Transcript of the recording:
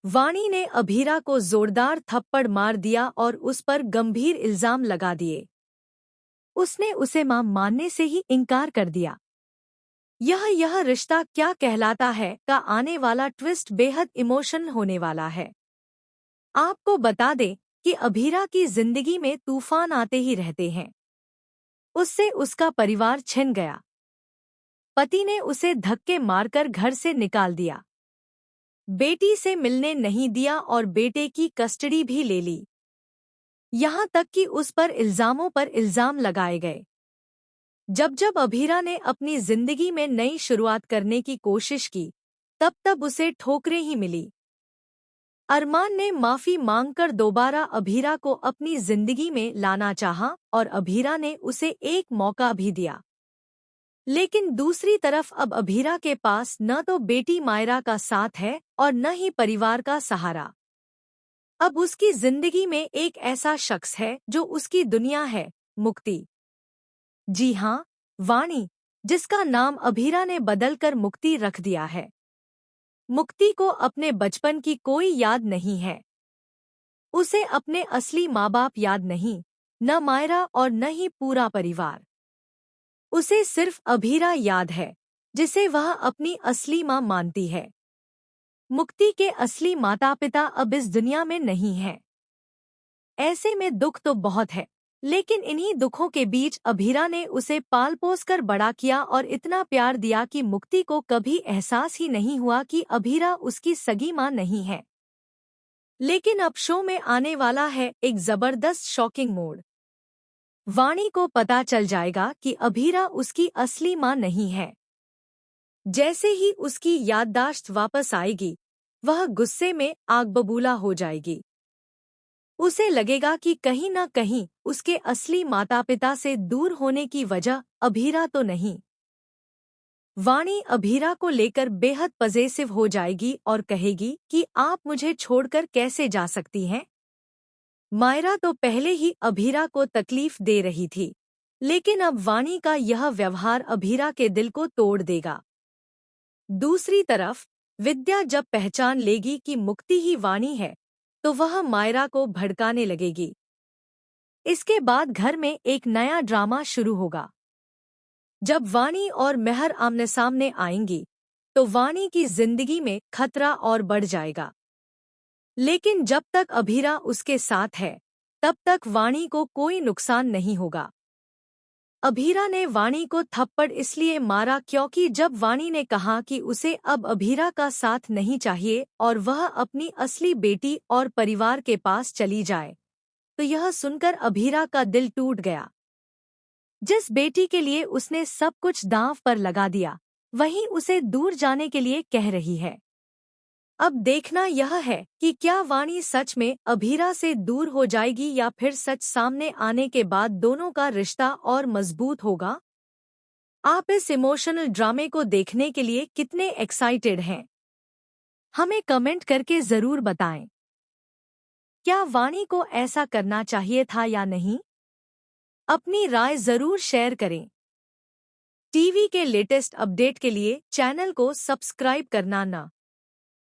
वाणी ने अभीरा को जोरदार थप्पड़ मार दिया और उस पर गंभीर इल्जाम लगा दिए। उसने उसे मां मानने से ही इनकार कर दिया। यह रिश्ता क्या कहलाता है का आने वाला ट्विस्ट बेहद इमोशनल होने वाला है। आपको बता दें कि अभीरा की जिंदगी में तूफान आते ही रहते हैं। उससे उसका परिवार छिन गया। पति ने उसे धक्के मारकर घर से निकाल दिया। बेटी से मिलने नहीं दिया और बेटे की कस्टडी भी ले ली। यहाँ तक कि उस पर इल्जामों पर इल्जाम लगाए गए। जब जब अभीरा ने अपनी जिंदगी में नई शुरुआत करने की कोशिश की, तब तब उसे ठोकरें ही मिली। अरमान ने माफी मांगकर दोबारा अभीरा को अपनी जिंदगी में लाना चाहा और अभीरा ने उसे एक मौका भी दिया। लेकिन दूसरी तरफ अब अभीरा के पास न तो बेटी मायरा का साथ है और न ही परिवार का सहारा। अब उसकी जिंदगी में एक ऐसा शख्स है जो उसकी दुनिया है, मुक्ति। जी हाँ, वाणी, जिसका नाम अभीरा ने बदलकर मुक्ति रख दिया है। मुक्ति को अपने बचपन की कोई याद नहीं है। उसे अपने असली माँ बाप याद नहीं, न मायरा और न ही पूरा परिवार। उसे सिर्फ अभीरा याद है, जिसे वह अपनी असली माँ मानती है। मुक्ति के असली माता पिता अब इस दुनिया में नहीं हैं। ऐसे में दुख तो बहुत है, लेकिन इन्हीं दुखों के बीच अभीरा ने उसे पाल पोस कर बड़ा किया और इतना प्यार दिया कि मुक्ति को कभी एहसास ही नहीं हुआ कि अभीरा उसकी सगी माँ नहीं है। लेकिन अब शो में आने वाला है एक जबरदस्त शॉकिंग मोड़। वाणी को पता चल जाएगा कि अभीरा उसकी असली माँ नहीं है। जैसे ही उसकी याददाश्त वापस आएगी, वह गुस्से में आग बबूला हो जाएगी। उसे लगेगा कि कहीं न कहीं उसके असली माता पिता से दूर होने की वजह अभीरा तो नहीं। वाणी अभीरा को लेकर बेहद पजेसिव हो जाएगी और कहेगी कि आप मुझे छोड़कर कैसे जा सकती हैं? मायरा तो पहले ही अभीरा को तकलीफ दे रही थी, लेकिन अब वाणी का यह व्यवहार अभीरा के दिल को तोड़ देगा। दूसरी तरफ विद्या जब पहचान लेगी कि मुक्ति ही वाणी है, तो वह मायरा को भड़काने लगेगी। इसके बाद घर में एक नया ड्रामा शुरू होगा। जब वाणी और मेहर आमने सामने आएंगी, तो वाणी की जिंदगी में खतरा और बढ़ जाएगा। लेकिन जब तक अभीरा उसके साथ है, तब तक वाणी को कोई नुकसान नहीं होगा। अभीरा ने वाणी को थप्पड़ इसलिए मारा क्योंकि जब वाणी ने कहा कि उसे अब अभीरा का साथ नहीं चाहिए और वह अपनी असली बेटी और परिवार के पास चली जाए, तो यह सुनकर अभीरा का दिल टूट गया। जिस बेटी के लिए उसने सब कुछ दांव पर लगा दिया, वही उसे दूर जाने के लिए कह रही है। अब देखना यह है कि क्या वाणी सच में अभीरा से दूर हो जाएगी या फिर सच सामने आने के बाद दोनों का रिश्ता और मजबूत होगा। आप इस इमोशनल ड्रामे को देखने के लिए कितने एक्साइटेड हैं? हमें कमेंट करके जरूर बताएं। क्या वाणी को ऐसा करना चाहिए था या नहीं? अपनी राय जरूर शेयर करें। टीवी के लेटेस्ट अपडेट के लिए चैनल को सब्सक्राइब करना न